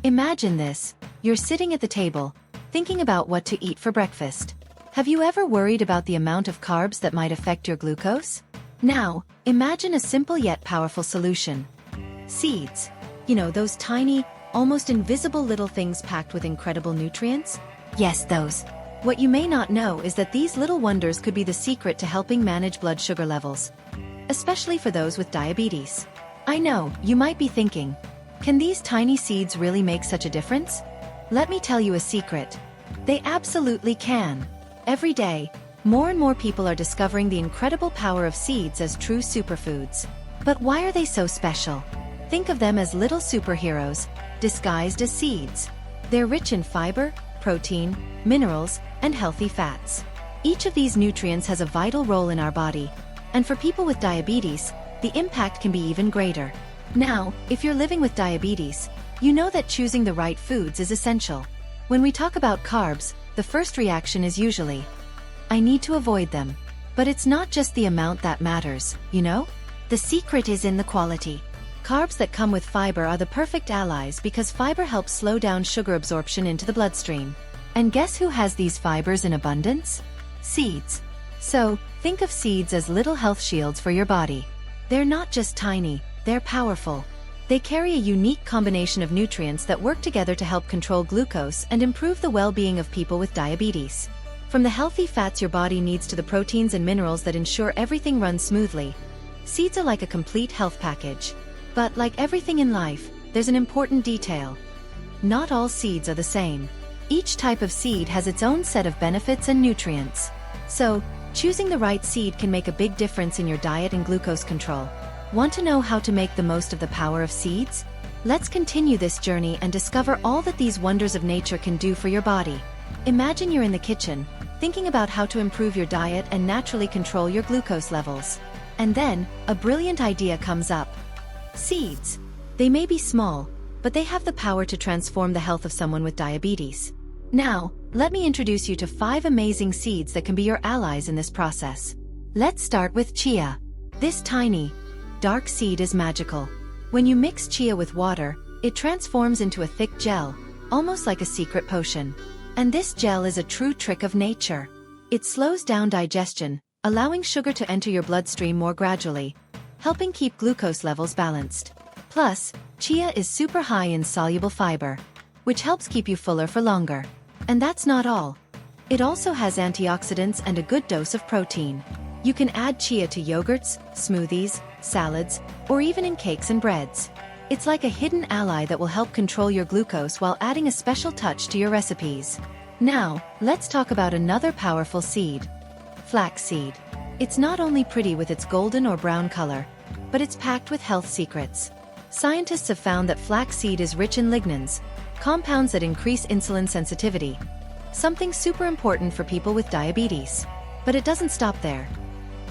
Imagine this. You're sitting at the table, thinking about what to eat for breakfast. Have you ever worried about the amount of carbs that might affect your glucose? Now, imagine a simple yet powerful solution. Seeds. You know, those tiny, almost invisible little things packed with incredible nutrients? Yes, those. What you may not know is that these little wonders could be the secret to helping manage blood sugar levels, especially for those with diabetes. I know, you might be thinking, can these tiny seeds really make such a difference? Let me tell you a secret. They absolutely can. Every day, more and more people are discovering the incredible power of seeds as true superfoods. But why are they so special? Think of them as little superheroes, disguised as seeds. They're rich in fiber, protein, minerals, and healthy fats. Each of these nutrients has a vital role in our body, and for people with diabetes, the impact can be even greater. Now, if you're living with diabetes, you know that choosing the right foods is essential. When we talk about carbs, the first reaction is usually, I need to avoid them. But it's not just the amount that matters, you know? The secret is in the quality. Carbs that come with fiber are the perfect allies because fiber helps slow down sugar absorption into the bloodstream. And guess who has these fibers in abundance? Seeds. So, think of seeds as little health shields for your body. They're not just tiny, they're powerful. They carry a unique combination of nutrients that work together to help control glucose and improve the well-being of people with diabetes. From the healthy fats your body needs to the proteins and minerals that ensure everything runs smoothly, seeds are like a complete health package. But like everything in life, there's an important detail. Not all seeds are the same. Each type of seed has its own set of benefits and nutrients. So, choosing the right seed can make a big difference in your diet and glucose control. Want to know how to make the most of the power of seeds? Let's continue this journey and discover all that these wonders of nature can do for your body. Imagine you're in the kitchen, thinking about how to improve your diet and naturally control your glucose levels. And then, a brilliant idea comes up. Seeds. They may be small, but they have the power to transform the health of someone with diabetes. Now, let me introduce you to 5 amazing seeds that can be your allies in this process. Let's start with chia. This tiny, dark seed is magical. When you mix chia with water, it transforms into a thick gel, almost like a secret potion. And this gel is a true trick of nature. It slows down digestion, allowing sugar to enter your bloodstream more gradually, helping keep glucose levels balanced. Plus, chia is super high in soluble fiber, which helps keep you fuller for longer. And that's not all. It also has antioxidants and a good dose of protein. You can add chia to yogurts, smoothies, salads, or even in cakes and breads. It's like a hidden ally that will help control your glucose while adding a special touch to your recipes. Now, let's talk about another powerful seed. Flaxseed. It's not only pretty with its golden or brown color, but it's packed with health secrets. Scientists have found that flaxseed is rich in lignans, compounds that increase insulin sensitivity, something super important for people with diabetes. But it doesn't stop there.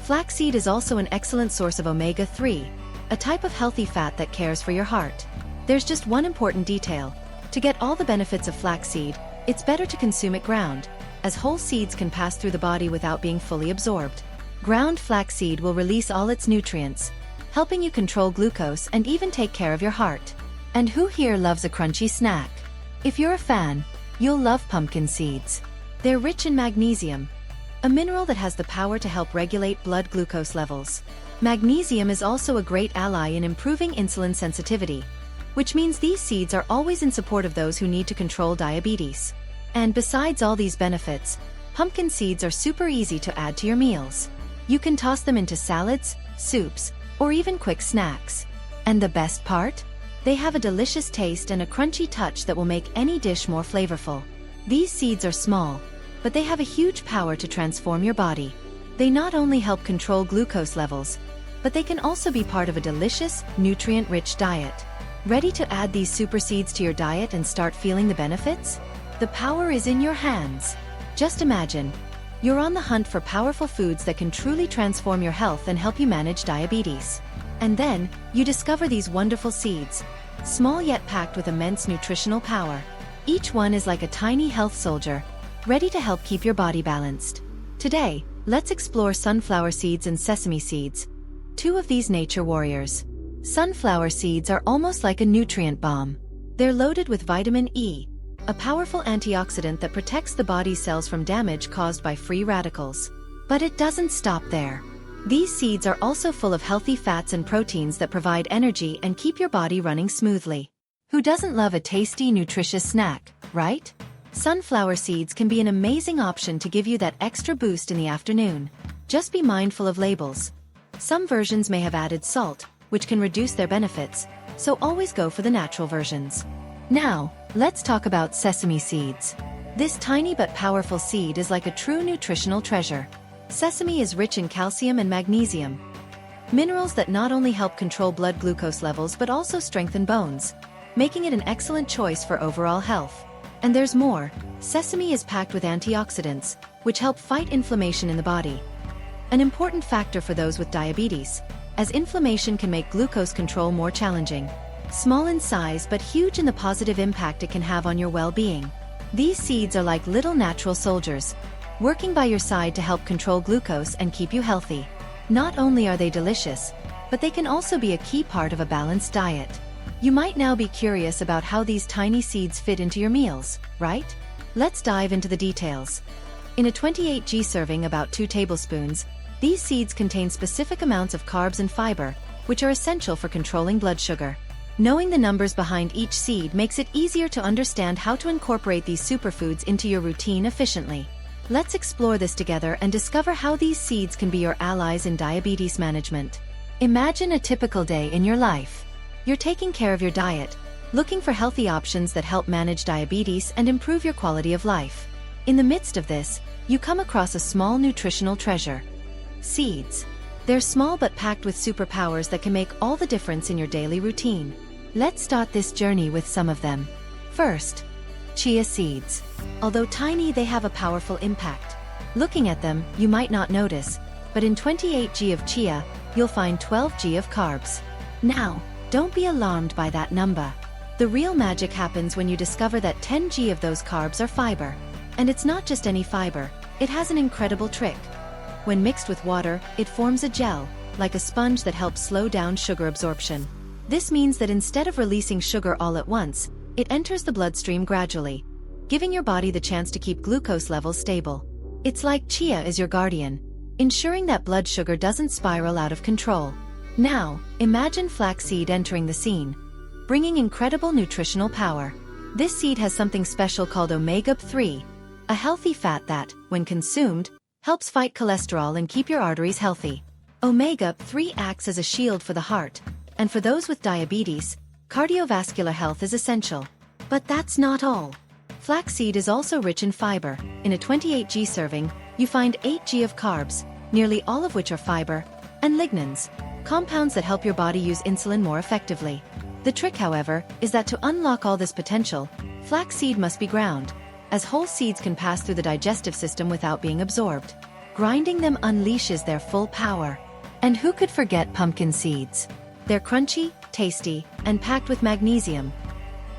Flaxseed is also an excellent source of omega-3, a type of healthy fat that cares for your heart. There's just one important detail. To get all the benefits of flaxseed, it's better to consume it ground, as whole seeds can pass through the body without being fully absorbed. Ground flaxseed will release all its nutrients, helping you control glucose and even take care of your heart. And who here loves a crunchy snack? If you're a fan, you'll love pumpkin seeds. They're rich in magnesium, a mineral that has the power to help regulate blood glucose levels. Magnesium is also a great ally in improving insulin sensitivity, which means these seeds are always in support of those who need to control diabetes. And besides all these benefits, pumpkin seeds are super easy to add to your meals. You can toss them into salads, soups, or even quick snacks. And the best part? They have a delicious taste and a crunchy touch that will make any dish more flavorful. These seeds are small, but they have a huge power to transform your body. They not only help control glucose levels, but they can also be part of a delicious, nutrient-rich diet. Ready to add these super seeds to your diet and start feeling the benefits? The power is in your hands. Just imagine, you're on the hunt for powerful foods that can truly transform your health and help you manage diabetes. And then, you discover these wonderful seeds, small yet packed with immense nutritional power. Each one is like a tiny health soldier, ready to help keep your body balanced. Today, let's explore sunflower seeds and sesame seeds, 2 of these nature warriors. Sunflower seeds are almost like a nutrient bomb. They're loaded with vitamin E, a powerful antioxidant that protects the body's cells from damage caused by free radicals. But it doesn't stop there. These seeds are also full of healthy fats and proteins that provide energy and keep your body running smoothly. Who doesn't love a tasty, nutritious snack, right? Sunflower seeds can be an amazing option to give you that extra boost in the afternoon. Just be mindful of labels. Some versions may have added salt, which can reduce their benefits, so always go for the natural versions. Now, let's talk about sesame seeds. This tiny but powerful seed is like a true nutritional treasure. Sesame is rich in calcium and magnesium, minerals that not only help control blood glucose levels but also strengthen bones, making it an excellent choice for overall health. And there's more. Sesame is packed with antioxidants, which help fight inflammation in the body. An important factor for those with diabetes, as inflammation can make glucose control more challenging. Small in size but huge in the positive impact it can have on your well-being. These seeds are like little natural soldiers, working by your side to help control glucose and keep you healthy. Not only are they delicious, but they can also be a key part of a balanced diet. You might now be curious about how these tiny seeds fit into your meals, right? Let's dive into the details. In a 28g serving, about 2 tablespoons, these seeds contain specific amounts of carbs and fiber, which are essential for controlling blood sugar. Knowing the numbers behind each seed makes it easier to understand how to incorporate these superfoods into your routine efficiently. Let's explore this together and discover how these seeds can be your allies in diabetes management. Imagine a typical day in your life. You're taking care of your diet, looking for healthy options that help manage diabetes and improve your quality of life. In the midst of this, you come across a small nutritional treasure. Seeds. They're small but packed with superpowers that can make all the difference in your daily routine. Let's start this journey with some of them. First, chia seeds. Although tiny, they have a powerful impact. Looking at them, you might not notice, but in 28g of chia, you'll find 12g of carbs. Now, don't be alarmed by that number. The real magic happens when you discover that 10g of those carbs are fiber. And it's not just any fiber, it has an incredible trick. When mixed with water, it forms a gel, like a sponge that helps slow down sugar absorption. This means that instead of releasing sugar all at once, it enters the bloodstream gradually, giving your body the chance to keep glucose levels stable. It's like chia is your guardian, ensuring that blood sugar doesn't spiral out of control. Now, imagine flaxseed entering the scene, bringing incredible nutritional power. This seed has something special called omega-3, a healthy fat that, when consumed, helps fight cholesterol and keep your arteries healthy. Omega-3 acts as a shield for the heart, and for those with diabetes, cardiovascular health is essential. But that's not all. Flaxseed is also rich in fiber. In a 28g serving, you find 8g of carbs, nearly all of which are fiber, and lignans, compounds that help your body use insulin more effectively. The trick, however, is that to unlock all this potential, flaxseed must be ground, as whole seeds can pass through the digestive system without being absorbed. Grinding them unleashes their full power. And who could forget pumpkin seeds? They're crunchy, tasty, and packed with magnesium,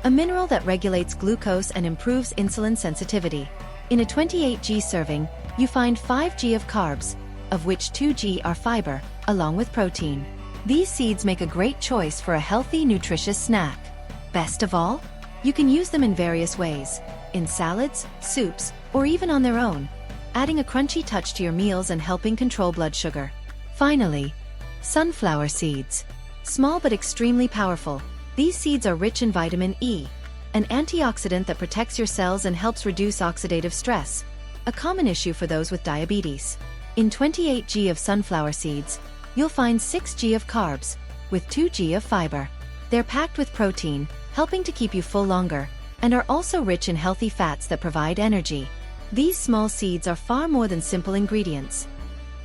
a mineral that regulates glucose and improves insulin sensitivity. In a 28g serving, you find 5g of carbs, of which 2g are fiber, along with protein. These seeds make a great choice for a healthy, nutritious snack. Best of all, you can use them in various ways, in salads, soups, or even on their own, adding a crunchy touch to your meals and helping control blood sugar. Finally, sunflower seeds. Small but extremely powerful, these seeds are rich in vitamin E, an antioxidant that protects your cells and helps reduce oxidative stress, a common issue for those with diabetes. In 28g of sunflower seeds, you'll find 6g of carbs, with 2g of fiber. They're packed with protein, helping to keep you full longer, and are also rich in healthy fats that provide energy. These small seeds are far more than simple ingredients.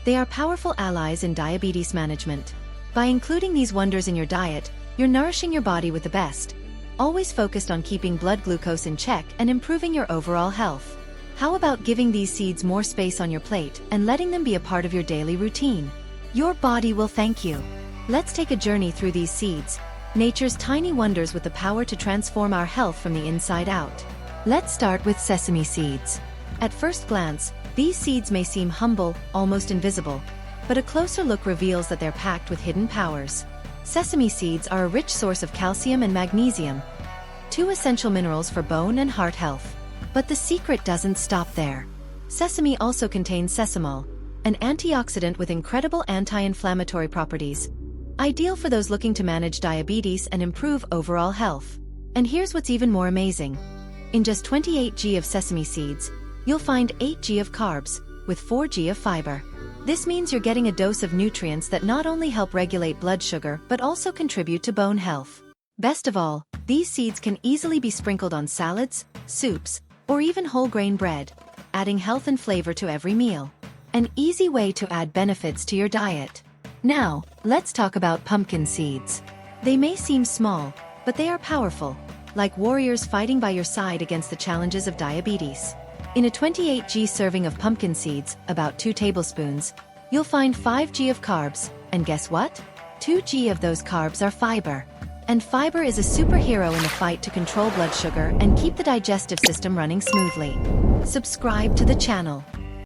They are powerful allies in diabetes management. By including these wonders in your diet, you're nourishing your body with the best, always focused on keeping blood glucose in check and improving your overall health. How about giving these seeds more space on your plate and letting them be a part of your daily routine? Your body will thank you. Let's take a journey through these seeds, nature's tiny wonders with the power to transform our health from the inside out. Let's start with sesame seeds. At first glance, these seeds may seem humble, almost invisible, but a closer look reveals that they're packed with hidden powers. Sesame seeds are a rich source of calcium and magnesium, 2 essential minerals for bone and heart health. But the secret doesn't stop there. Sesame also contains sesamol, an antioxidant with incredible anti-inflammatory properties, ideal for those looking to manage diabetes and improve overall health. And here's what's even more amazing. In just 28 g of sesame seeds, you'll find 8 g of carbs, with 4 g of fiber. This means you're getting a dose of nutrients that not only help regulate blood sugar but also contribute to bone health. Best of all, these seeds can easily be sprinkled on salads, soups, or even whole grain bread, adding health and flavor to every meal. An easy way to add benefits to your diet. Now, let's talk about pumpkin seeds. They may seem small, but they are powerful, like warriors fighting by your side against the challenges of diabetes. In a 28 g serving of pumpkin seeds, about 2 tablespoons, you'll find 5 g of carbs, and guess what? 2 g of those carbs are fiber. And fiber is a superhero in the fight to control blood sugar and keep the digestive system running smoothly. Subscribe to the channel.